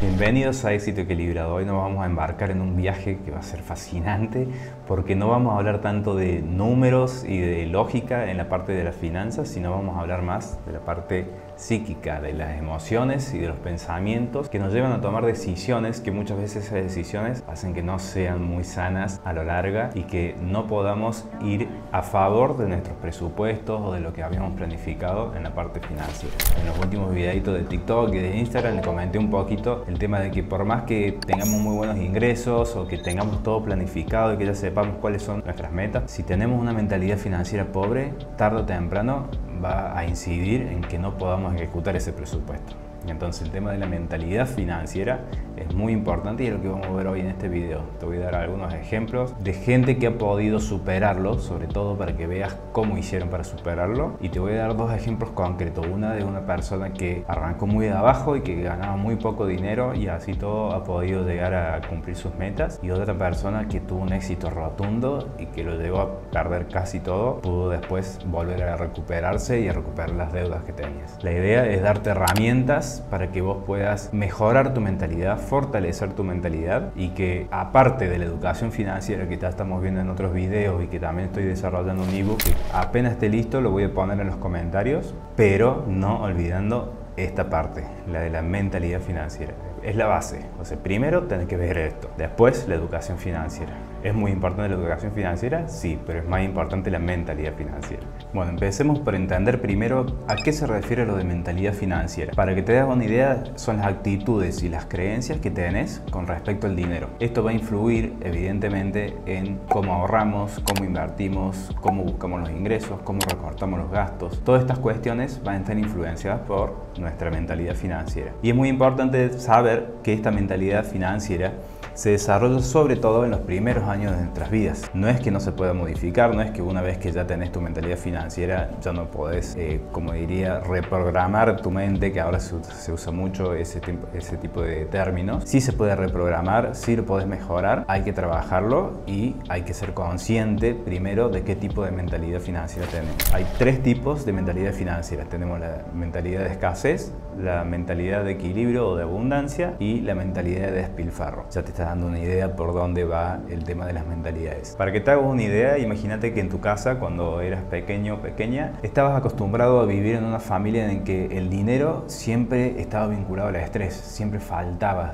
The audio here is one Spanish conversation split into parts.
Bienvenidos a Éxito Equilibrado. Hoy nos vamos a embarcar en un viaje que va a ser fascinante porque no vamos a hablar tanto de números y de lógica en la parte de las finanzas, sino vamos a hablar más de la parte psíquica, de las emociones y de los pensamientos que nos llevan a tomar decisiones que muchas veces esas decisiones hacen que no sean muy sanas a lo largo y que no podamos ir a favor de nuestros presupuestos o de lo que habíamos planificado en la parte financiera. En los últimos videitos de TikTok y de Instagram le comenté un poquito el tema de que por más que tengamos muy buenos ingresos o que tengamos todo planificado y que ya sepamos cuáles son nuestras metas, si tenemos una mentalidad financiera pobre, tarde o temprano va a incidir en que no podamos ejecutar ese presupuesto. Entonces el tema de la mentalidad financiera es muy importante y es lo que vamos a ver hoy en este video. Te voy a dar algunos ejemplos de gente que ha podido superarlo, sobre todo para que veas cómo hicieron para superarlo, y te voy a dar dos ejemplos concretos. Una de una persona que arrancó muy de abajo y que ganaba muy poco dinero y así todo ha podido llegar a cumplir sus metas, y otra persona que tuvo un éxito rotundo y que lo llevó a perder casi todo, pudo después volver a recuperarse y a recuperar las deudas que tenías. La idea es darte herramientas para que vos puedas mejorar tu mentalidad, fortalecer tu mentalidad, y que aparte de la educación financiera que ya estamos viendo en otros videos y que también estoy desarrollando un ebook que apenas esté listo lo voy a poner en los comentarios, pero no olvidando esta parte, la de la mentalidad financiera. Es la base. O sea, primero tenés que ver esto, después la educación financiera. ¿Es muy importante la educación financiera? Sí, pero es más importante la mentalidad financiera. Bueno, empecemos por entender primero a qué se refiere lo de mentalidad financiera. Para que te des una idea, son las actitudes y las creencias que tenés con respecto al dinero. Esto va a influir evidentemente en cómo ahorramos, cómo invertimos, cómo buscamos los ingresos, cómo recortamos los gastos. Todas estas cuestiones van a estar influenciadas por nuestra mentalidad financiera. Y es muy importante saber que esta mentalidad financiera se desarrolla sobre todo en los primeros años de nuestras vidas. No es que no se pueda modificar, no es que una vez que ya tenés tu mentalidad financiera ya no podés, como diría, reprogramar tu mente, que ahora se usa mucho ese tipo de términos. Sí se puede reprogramar, sí lo podés mejorar, hay que trabajarlo y hay que ser consciente primero de qué tipo de mentalidad financiera tenemos. Hay tres tipos de mentalidad financiera. Tenemos la mentalidad de escasez, la mentalidad de equilibrio o de abundancia y la mentalidad de despilfarro. Ya te estás dando una idea por dónde va el tema de las mentalidades. Para que te hagas una idea, imagínate que en tu casa, cuando eras pequeño o pequeña, estabas acostumbrado a vivir en una familia en que el dinero siempre estaba vinculado al estrés, siempre faltaba,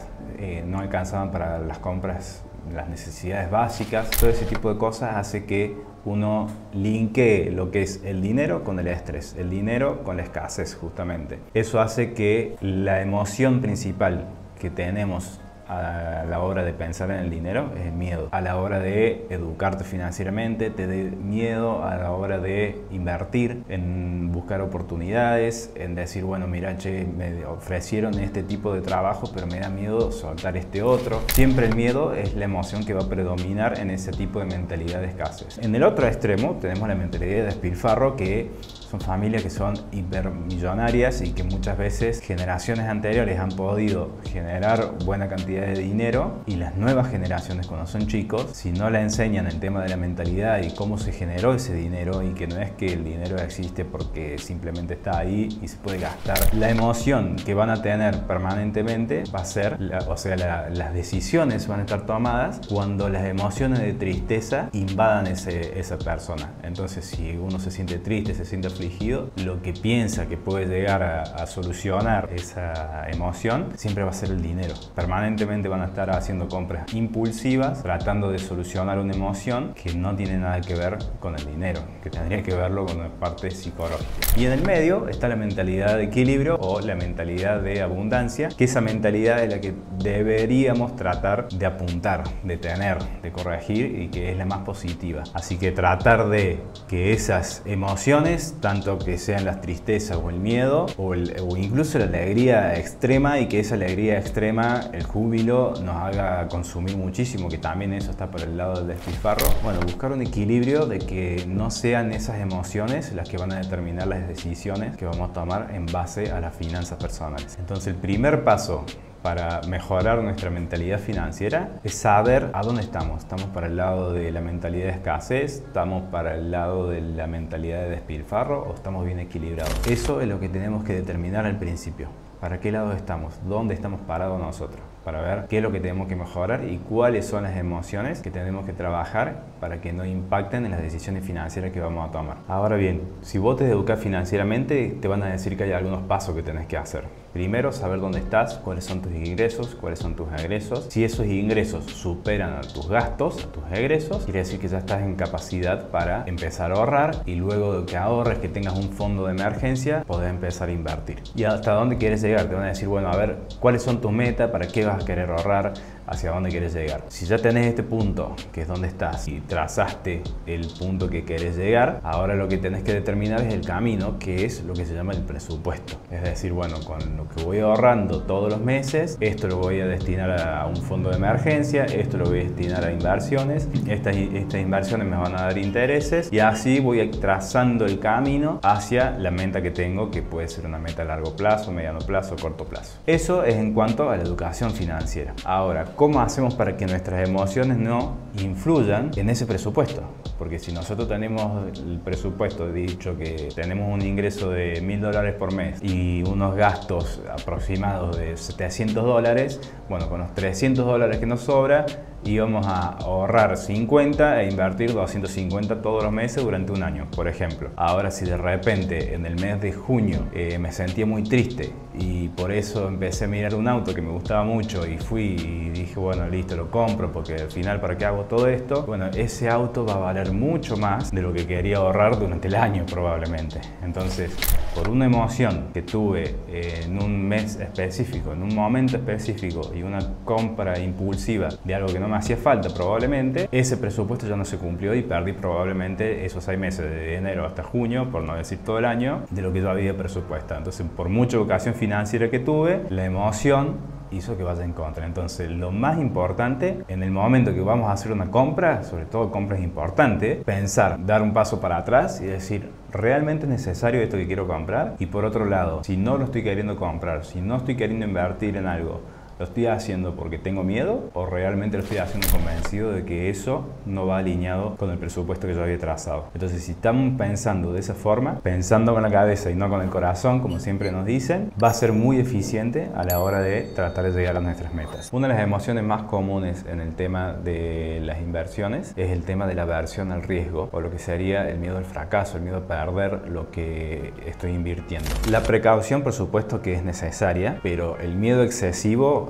no alcanzaban para las compras, las necesidades básicas. Todo ese tipo de cosas hace que uno linkee lo que es el dinero con el estrés, el dinero con la escasez justamente. Eso hace que la emoción principal que tenemos a la hora de pensar en el dinero es el miedo. A la hora de educarte financieramente te dé miedo, a la hora de invertir, en buscar oportunidades, en decir, bueno, mira, che, me ofrecieron este tipo de trabajo, pero me da miedo soltar este otro. Siempre el miedo es la emoción que va a predominar en ese tipo de mentalidad de escasez. En el otro extremo tenemos la mentalidad de despilfarro, que son familias que son hipermillonarias y que muchas veces generaciones anteriores han podido generar buena cantidad de dinero, y las nuevas generaciones, cuando son chicos, si no le enseñan el tema de la mentalidad y cómo se generó ese dinero, y que no es que el dinero existe porque simplemente está ahí y se puede gastar, la emoción que van a tener permanentemente va a ser, las decisiones van a estar tomadas cuando las emociones de tristeza invadan esa persona. Entonces, si uno se siente triste, se siente afligido, lo que piensa que puede llegar a solucionar esa emoción siempre va a ser el dinero. Permanentemente van a estar haciendo compras impulsivas, tratando de solucionar una emoción que no tiene nada que ver con el dinero, que tendría que verlo con la parte psicológica. Y en el medio está la mentalidad de equilibrio o la mentalidad de abundancia, que esa mentalidad es la que deberíamos tratar de apuntar, de tener, de corregir, y que es la más positiva. Así que tratar de que esas emociones, tanto que sean las tristezas o el miedo o incluso la alegría extrema, y que esa alegría extrema, el júbilo, nos haga consumir muchísimo, que también eso está por el lado del despilfarro. Bueno, buscar un equilibrio de que no sean esas emociones las que van a determinar las decisiones que vamos a tomar en base a las finanzas personales. Entonces, el primer paso para mejorar nuestra mentalidad financiera es saber a dónde estamos. ¿Estamos para el lado de la mentalidad de escasez? ¿Estamos para el lado de la mentalidad de despilfarro? ¿O estamos bien equilibrados? Eso es lo que tenemos que determinar al principio. ¿Para qué lado estamos? ¿Dónde estamos parados nosotros? Para ver qué es lo que tenemos que mejorar y cuáles son las emociones que tenemos que trabajar para que no impacten en las decisiones financieras que vamos a tomar. Ahora bien, si vos te educas financieramente, te van a decir que hay algunos pasos que tenés que hacer. Primero, saber dónde estás, cuáles son tus ingresos, cuáles son tus egresos. Si esos ingresos superan a tus gastos, a tus egresos, quiere decir que ya estás en capacidad para empezar a ahorrar y luego de que ahorres, que tengas un fondo de emergencia, podés empezar a invertir. ¿Y hasta dónde quieres llegar? Te van a decir, bueno, a ver, ¿cuáles son tus metas? ¿Para qué vas a querer ahorrar? ¿Hacia dónde quieres llegar? Si ya tenés este punto, que es donde estás, y trazaste el punto que querés llegar, ahora lo que tenés que determinar es el camino, que es lo que se llama el presupuesto. Es decir, bueno, con lo que voy ahorrando todos los meses, esto lo voy a destinar a un fondo de emergencia, esto lo voy a destinar a inversiones, estas inversiones me van a dar intereses, y así voy trazando el camino hacia la meta que tengo, que puede ser una meta a largo plazo, mediano plazo, corto plazo. Eso es en cuanto a la educación financiera. Ahora, ¿cómo hacemos para que nuestras emociones no influyan en ese presupuesto? Porque si nosotros tenemos el presupuesto, dicho que tenemos un ingreso de $1000 por mes y unos gastos aproximados de $700, bueno, con los $300 que nos sobra, íbamos a ahorrar 50 e invertir 250 todos los meses durante un año, por ejemplo. Ahora, si de repente en el mes de junio me sentía muy triste y por eso empecé a mirar un auto que me gustaba mucho y fui y dije, bueno, listo, lo compro porque al final, ¿para qué hago todo esto? Bueno, ese auto va a valer mucho más de lo que quería ahorrar durante el año probablemente. Entonces, por una emoción que tuve en un mes específico, en un momento específico y una compra impulsiva de algo que no me hacía falta probablemente, ese presupuesto ya no se cumplió y perdí probablemente esos 6 meses de enero hasta junio, por no decir todo el año, de lo que yo había presupuestado. Entonces, por mucha educación financiera que tuve, la emoción hizo que vaya en contra. Entonces, lo más importante en el momento que vamos a hacer una compra, sobre todo compras importantes, pensar, dar un paso para atrás y decir, ¿realmente es necesario esto que quiero comprar? Y por otro lado, si no lo estoy queriendo comprar, si no estoy queriendo invertir en algo, ¿lo estoy haciendo porque tengo miedo o realmente lo estoy haciendo convencido de que eso no va alineado con el presupuesto que yo había trazado? Entonces, si estamos pensando de esa forma, pensando con la cabeza y no con el corazón, como siempre nos dicen, va a ser muy eficiente a la hora de tratar de llegar a nuestras metas. Una de las emociones más comunes en el tema de las inversiones es el tema de la aversión al riesgo, o lo que sería el miedo al fracaso, el miedo a perder lo que estoy invirtiendo. La precaución, por supuesto que es necesaria, pero el miedo excesivo,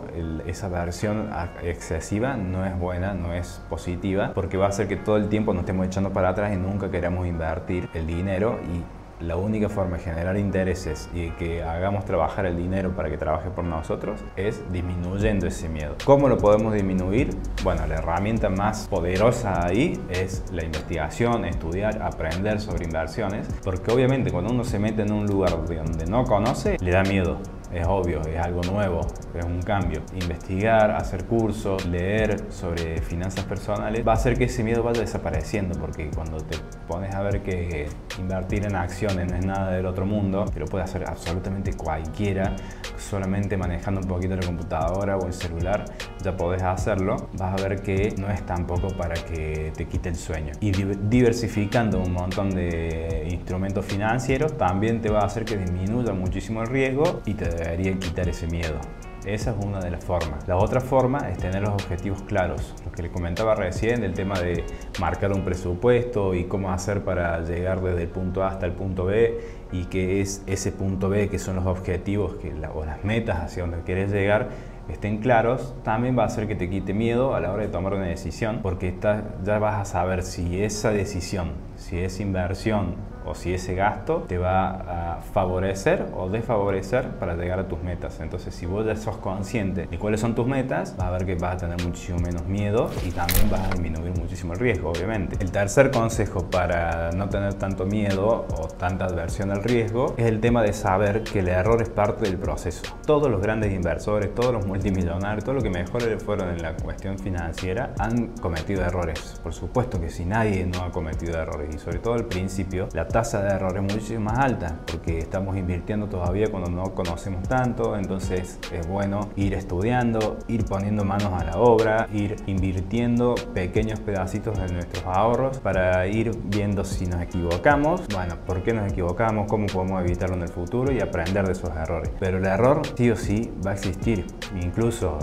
esa aversión excesiva no es buena, no es positiva, porque va a hacer que todo el tiempo nos estemos echando para atrás y nunca queramos invertir el dinero. Y la única forma de generar intereses y que hagamos trabajar el dinero para que trabaje por nosotros es disminuyendo ese miedo. ¿Cómo lo podemos disminuir? Bueno, la herramienta más poderosa ahí es la investigación, estudiar, aprender sobre inversiones, porque obviamente cuando uno se mete en un lugar donde no conoce, le da miedo. Es obvio, es algo nuevo, es un cambio. Investigar, hacer cursos, leer sobre finanzas personales va a hacer que ese miedo vaya desapareciendo, porque cuando te pones a ver que invertir en acciones no es nada del otro mundo, que lo puede hacer absolutamente cualquiera, solamente manejando un poquito la computadora o el celular, ya podés hacerlo, vas a ver que no es tampoco para que te quite el sueño. Y diversificando un montón de instrumentos financieros también te va a hacer que disminuya muchísimo el riesgo y te debería quitar ese miedo. Esa es una de las formas. La otra forma es tener los objetivos claros. Lo que le comentaba recién del tema de marcar un presupuesto y cómo hacer para llegar desde el punto A hasta el punto B, y qué es ese punto B, que son los objetivos o las metas hacia donde quieres llegar, estén claros, también va a hacer que te quite miedo a la hora de tomar una decisión, porque ya vas a saber si esa decisión, si esa inversión o si ese gasto te va a favorecer o desfavorecer para llegar a tus metas. Entonces, si vos ya sos consciente de cuáles son tus metas, vas a ver que vas a tener muchísimo menos miedo y también vas a disminuir muchísimo el riesgo, obviamente. El tercer consejo para no tener tanto miedo o tanta aversión al riesgo es el tema de saber que el error es parte del proceso. Todos los grandes inversores, todos los multimillonarios, todo lo que mejor fueron en la cuestión financiera, han cometido errores. Por supuesto que si nadie no ha cometido errores, y sobre todo al principio, la tasa de error es muchísimo más alta porque estamos invirtiendo todavía cuando no conocemos tanto. Entonces es bueno ir estudiando, ir poniendo manos a la obra, ir invirtiendo pequeños pedacitos de nuestros ahorros para ir viendo si nos equivocamos, bueno, por qué nos equivocamos, cómo podemos evitarlo en el futuro y aprender de esos errores. Pero el error sí o sí va a existir. Incluso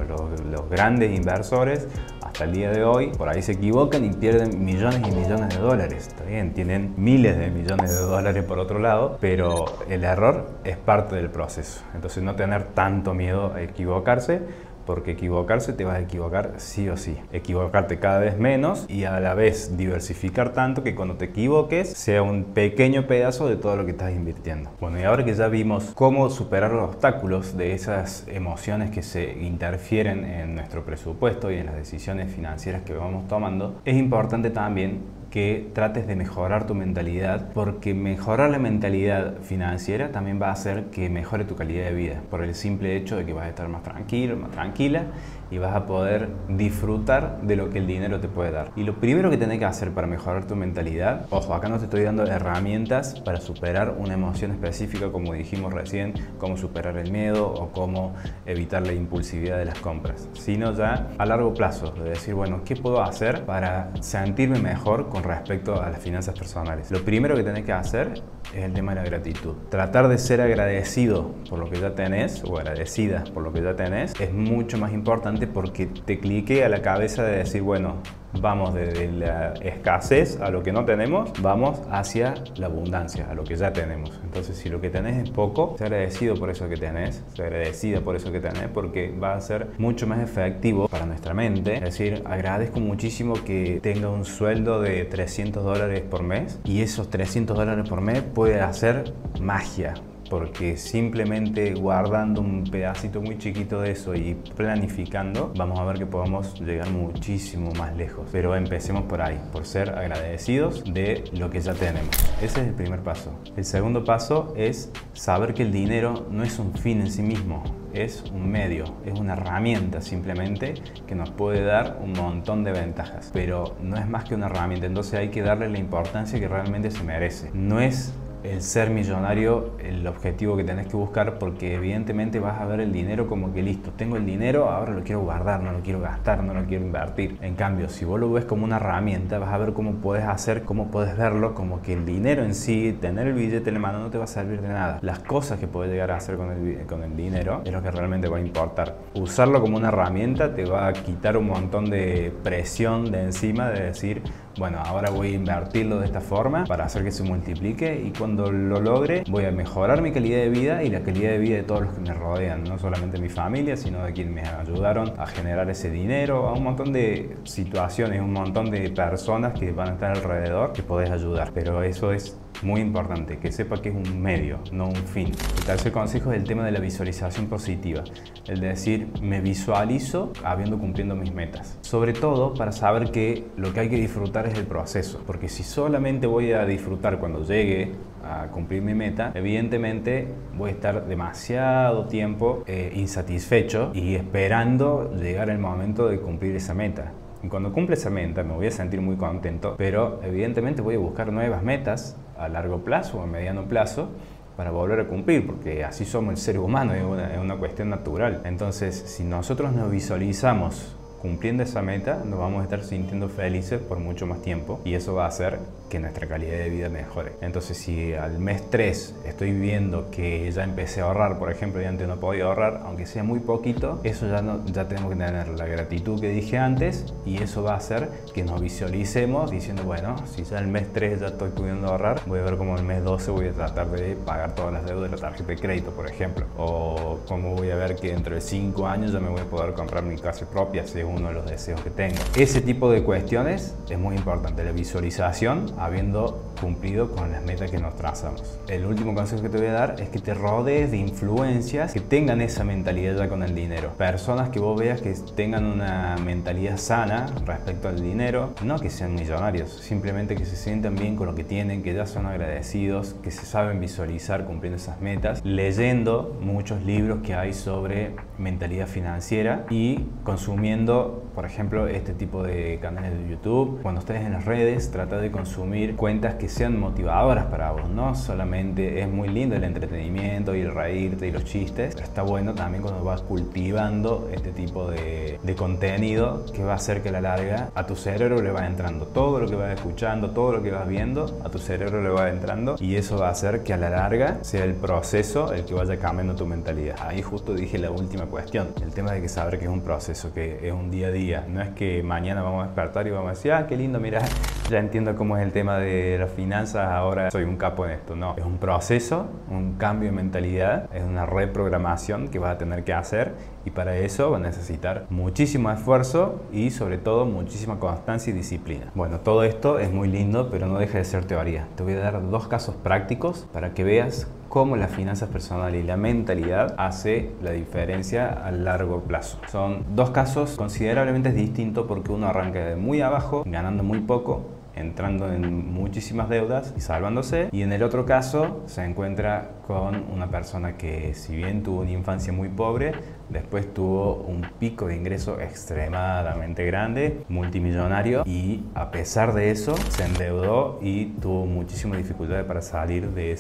los grandes inversores hasta el día de hoy por ahí se equivocan y pierden millones y millones de dólares. Está bien, tienen miles de millones de dólares por otro lado, pero el error es parte del proceso. Entonces no tener tanto miedo a equivocarse, porque equivocarse te vas a equivocar sí o sí. Equivocarte cada vez menos y a la vez diversificar tanto que cuando te equivoques sea un pequeño pedazo de todo lo que estás invirtiendo. Bueno, y ahora que ya vimos cómo superar los obstáculos de esas emociones que se interfieren en nuestro presupuesto y en las decisiones financieras que vamos tomando, es importante también que trates de mejorar tu mentalidad, porque mejorar la mentalidad financiera también va a hacer que mejore tu calidad de vida, por el simple hecho de que vas a estar más tranquilo, más tranquila y vas a poder disfrutar de lo que el dinero te puede dar. Y lo primero que tenés que hacer para mejorar tu mentalidad, ojo, acá no te estoy dando herramientas para superar una emoción específica como dijimos recién, cómo superar el miedo o cómo evitar la impulsividad de las compras, sino ya a largo plazo, de decir, bueno, ¿qué puedo hacer para sentirme mejor con respecto a las finanzas personales? Lo primero que tenés que hacer es el tema de la gratitud. Tratar de ser agradecido por lo que ya tenés o agradecida por lo que ya tenés es mucho más importante porque te clique a la cabeza de decir, bueno, vamos desde la escasez a lo que no tenemos, vamos hacia la abundancia, a lo que ya tenemos. Entonces, si lo que tenés es poco, sé agradecido por eso que tenés, sé agradecida por eso que tenés, porque va a ser mucho más efectivo para nuestra mente. Es decir, agradezco muchísimo que tenga un sueldo de $300 por mes y esos $300 por mes puede hacer magia. Porque simplemente guardando un pedacito muy chiquito de eso y planificando, vamos a ver que podemos llegar muchísimo más lejos. Pero empecemos por ahí, por ser agradecidos de lo que ya tenemos. Ese es el primer paso. El segundo paso es saber que el dinero no es un fin en sí mismo, es un medio, es una herramienta simplemente que nos puede dar un montón de ventajas. Pero no es más que una herramienta, entonces hay que darle la importancia que realmente se merece. No es el ser millonario el objetivo que tenés que buscar, porque evidentemente vas a ver el dinero como que listo, tengo el dinero, ahora lo quiero guardar, no lo quiero gastar, no lo quiero invertir. En cambio, si vos lo ves como una herramienta, vas a ver cómo puedes hacer, cómo puedes verlo como que el dinero en sí, tener el billete en la mano no te va a servir de nada. Las cosas que puedes llegar a hacer con el dinero es lo que realmente va a importar. Usarlo como una herramienta te va a quitar un montón de presión de encima de decir, bueno, ahora voy a invertirlo de esta forma para hacer que se multiplique y cuando lo logre voy a mejorar mi calidad de vida y la calidad de vida de todos los que me rodean, no solamente mi familia, sino de quienes me ayudaron a generar ese dinero, a un montón de situaciones, un montón de personas que van a estar alrededor que podés ayudar. Pero eso es muy importante, que sepa que es un medio, no un fin. El tercer consejo es el tema de la visualización positiva, el de decir, me visualizo habiendo cumpliendo mis metas. Sobre todo para saber que lo que hay que disfrutar es el proceso, porque si solamente voy a disfrutar cuando llegue a cumplir mi meta, evidentemente voy a estar demasiado tiempo insatisfecho y esperando llegar el momento de cumplir esa meta. Y cuando cumple esa meta me voy a sentir muy contento, pero evidentemente voy a buscar nuevas metas a largo plazo o a mediano plazo para volver a cumplir, porque así somos el ser humano, es una cuestión natural. Entonces, si nosotros nos visualizamos cumpliendo esa meta, nos vamos a estar sintiendo felices por mucho más tiempo y eso va a hacer que nuestra calidad de vida mejore. Entonces, si al mes 3 estoy viendo que ya empecé a ahorrar, por ejemplo, y antes no podía ahorrar, aunque sea muy poquito, eso ya tenemos que tener la gratitud que dije antes y eso va a hacer que nos visualicemos diciendo, bueno, si ya el mes 3 ya estoy pudiendo ahorrar, voy a ver cómo el mes 12 voy a tratar de pagar todas las deudas de la tarjeta de crédito, por ejemplo, o cómo voy a ver que dentro de 5 años ya me voy a poder comprar mi casa propia, si es uno de los deseos que tengo. Ese tipo de cuestiones es muy importante, la visualización habiendo cumplido con las metas que nos trazamos. El último consejo que te voy a dar es que te rodees de influencias que tengan esa mentalidad ya con el dinero. Personas que vos veas que tengan una mentalidad sana respecto al dinero, no que sean millonarios, simplemente que se sientan bien con lo que tienen, que ya son agradecidos, que se saben visualizar cumpliendo esas metas, leyendo muchos libros que hay sobre mentalidad financiera y consumiendo, por ejemplo, este tipo de canales de YouTube. Cuando estés en las redes, trata de consumir cuentas que sean motivadoras para vos, no solamente es muy lindo el entretenimiento y el reírte y los chistes, pero está bueno también cuando vas cultivando este tipo de contenido que va a hacer que a la larga a tu cerebro le va entrando todo lo que vas escuchando, todo lo que vas viendo, a tu cerebro le va entrando y eso va a hacer que a la larga sea el proceso el que vaya cambiando tu mentalidad. Ahí justo dije la última cuestión, el tema de que saber que es un proceso, que es un día a día, no es que mañana vamos a despertar y vamos a decir, ah, qué lindo, mira, ya entiendo cómo es el tema de las finanzas, ahora soy un capo en esto. No, es un proceso, un cambio de mentalidad, es una reprogramación que vas a tener que hacer y para eso vas a necesitar muchísimo esfuerzo y sobre todo muchísima constancia y disciplina. Bueno, todo esto es muy lindo, pero no deja de ser teoría. Te voy a dar 2 casos prácticos para que veas cómo las finanzas personales y la mentalidad hace la diferencia a largo plazo. Son 2 casos considerablemente distintos porque uno arranca de muy abajo, ganando muy poco, entrando en muchísimas deudas y salvándose, y en el otro caso se encuentra con una persona que, si bien tuvo una infancia muy pobre, después tuvo un pico de ingreso extremadamente grande, multimillonario, y a pesar de eso se endeudó y tuvo muchísimas dificultades para salir de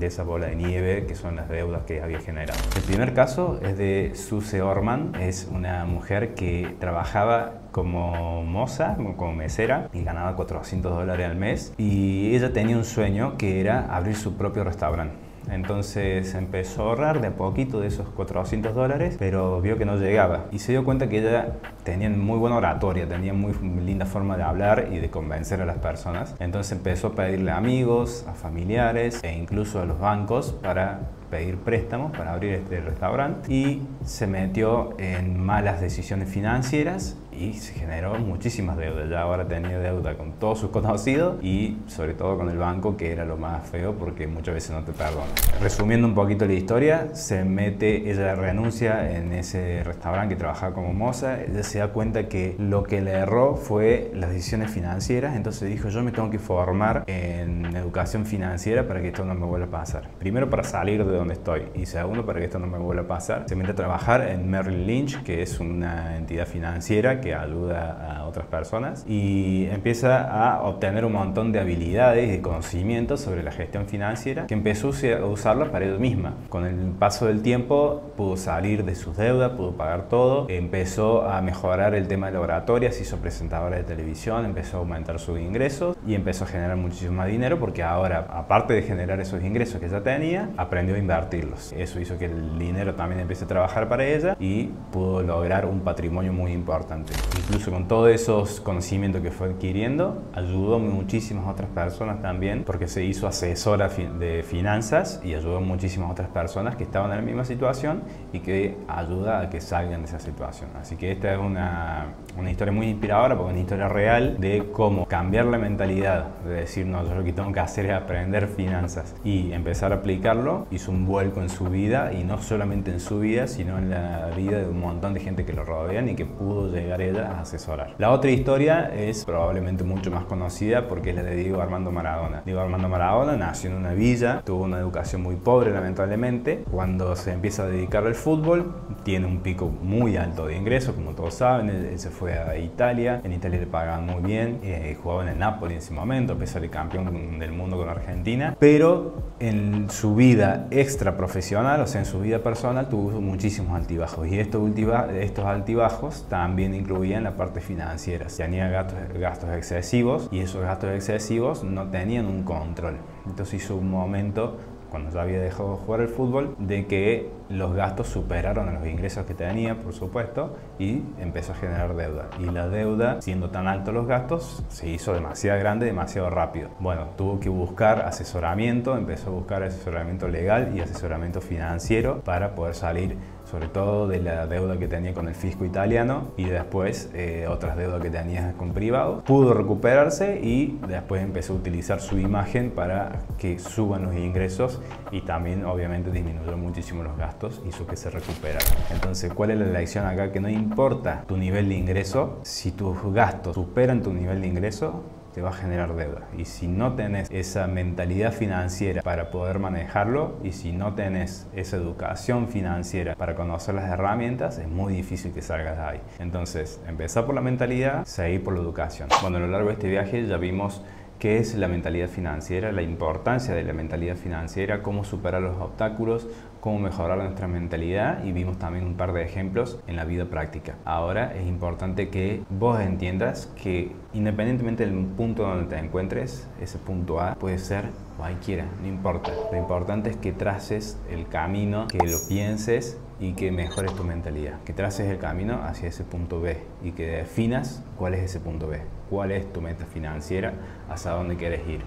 esa bola de nieve que son las deudas que había generado. El primer caso es de Suze Orman, es una mujer que trabajaba como moza, como mesera, y ganaba $400 al mes, y ella tenía un sueño que era abrir su propio restaurante. Entonces empezó a ahorrar de a poquito de esos $400, pero vio que no llegaba y se dio cuenta que ella tenía muy buena oratoria, tenía muy linda forma de hablar y de convencer a las personas. Entonces empezó a pedirle a amigos, a familiares e incluso a los bancos para pedir préstamos para abrir este restaurante, y se metió en malas decisiones financieras y se generó muchísimas deudas. Ya ahora tenía deuda con todos sus conocidos y sobre todo con el banco, que era lo más feo porque muchas veces no te perdona. Resumiendo un poquito la historia, ella renuncia en ese restaurante que trabajaba como moza. Ella se da cuenta que lo que le erró fue las decisiones financieras, entonces dijo, yo me tengo que formar en educación financiera para que esto no me vuelva a pasar. Primero, para salir de donde estoy, y segundo, para que esto no me vuelva a pasar. Se mete a trabajar en Merrill Lynch, que es una entidad financiera que ayuda a otras personas, y empieza a obtener un montón de habilidades y de conocimientos sobre la gestión financiera, que empezó a usarla para ella misma. Con el paso del tiempo pudo salir de sus deudas, pudo pagar todo, empezó a mejorar el tema de la oratoria, se hizo presentadora de televisión, empezó a aumentar sus ingresos y empezó a generar muchísimo más dinero, porque ahora, aparte de generar esos ingresos que ya tenía, aprendió a invertirlos. Eso hizo que el dinero también empiece a trabajar para ella y pudo lograr un patrimonio muy importante. Incluso con todos esos conocimientos que fue adquiriendo, ayudó a muchísimas otras personas también, porque se hizo asesora de finanzas y ayudó a muchísimas otras personas que estaban en la misma situación y que ayuda a que salgan de esa situación. Así que esta es una historia muy inspiradora, porque es una historia real de cómo cambiar la mentalidad, de decir, no, yo lo que tengo que hacer es aprender finanzas y empezar a aplicarlo. Hizo un vuelco en su vida, y no solamente en su vida, sino en la vida de un montón de gente que lo rodean y que pudo llegar ella a asesorar. La otra historia es probablemente mucho más conocida, porque es la de Diego Armando Maradona. Diego Armando Maradona nació en una villa, tuvo una educación muy pobre lamentablemente. Cuando se empieza a dedicar al fútbol, tiene un pico muy alto de ingresos, como todos saben. Él se fue a Italia, en Italia le pagaban muy bien, jugaba en el Napoli en ese momento, a pesar de campeón del mundo con Argentina, pero en su vida extra profesional, o sea, en su vida personal, tuvo muchísimos altibajos, y estos altibajos también incluían la parte financiera. Tenía gastos excesivos, y esos gastos excesivos no tenían un control. Entonces hizo un momento, cuando ya había dejado de jugar al fútbol, de que los gastos superaron a los ingresos que tenía, por supuesto, y empezó a generar deuda. Y la deuda, siendo tan altos los gastos, se hizo demasiado grande, demasiado rápido. Bueno, tuvo que buscar asesoramiento, empezó a buscar asesoramiento legal y asesoramiento financiero para poder salir, sobre todo de la deuda que tenía con el fisco italiano, y después otras deudas que tenía con privados. Pudo recuperarse y después empezó a utilizar su imagen para que suban los ingresos, y también obviamente disminuyó muchísimo los gastos, hizo que se recuperara. Entonces, ¿cuál es la lección acá? Que no importa tu nivel de ingreso, si tus gastos superan tu nivel de ingreso, te va a generar deuda. Y si no tenés esa mentalidad financiera para poder manejarlo, y si no tenés esa educación financiera para conocer las herramientas, es muy difícil que salgas de ahí. Entonces, empezar por la mentalidad, seguir por la educación. Bueno, a lo largo de este viaje ya vimos qué es la mentalidad financiera, la importancia de la mentalidad financiera, cómo superar los obstáculos, cómo mejorar nuestra mentalidad, y vimos también un par de ejemplos en la vida práctica. Ahora es importante que vos entiendas que independientemente del punto donde te encuentres, ese punto A puede ser cualquiera, no importa. Lo importante es que traces el camino, que lo pienses y que mejores tu mentalidad, que traces el camino hacia ese punto B y que definas cuál es ese punto B, cuál es tu meta financiera, hacia dónde quieres ir.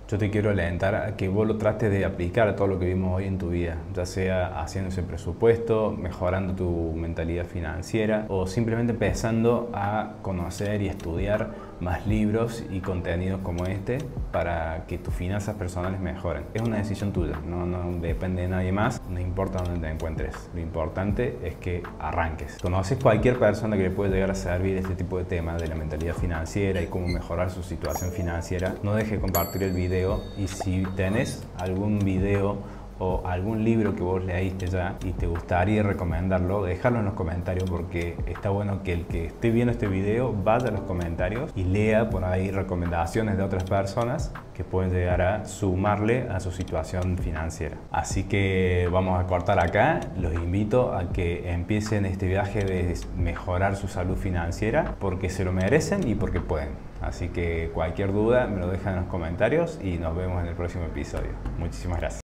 Yo te quiero alentar a que vos lo trates de aplicar a todo lo que vimos hoy en tu vida, ya sea haciendo ese presupuesto, mejorando tu mentalidad financiera o simplemente empezando a conocer y estudiar más libros y contenidos como este para que tus finanzas personales mejoren. Es una decisión tuya, no depende de nadie más, no importa dónde te encuentres. Lo importante es que arranques. Conoces cualquier persona que le puede llegar a servir este tipo de temas de la mentalidad financiera y cómo mejorar su situación financiera, no dejes de compartir el video. Y si tenés algún video o algún libro que vos leíste ya y te gustaría recomendarlo, déjalo en los comentarios, porque está bueno que el que esté viendo este video vaya a los comentarios y lea por ahí recomendaciones de otras personas que pueden llegar a sumarle a su situación financiera. Así que vamos a cortar acá. Los invito a que empiecen este viaje de mejorar su salud financiera porque se lo merecen y porque pueden. Así que cualquier duda me lo dejan en los comentarios y nos vemos en el próximo episodio. Muchísimas gracias.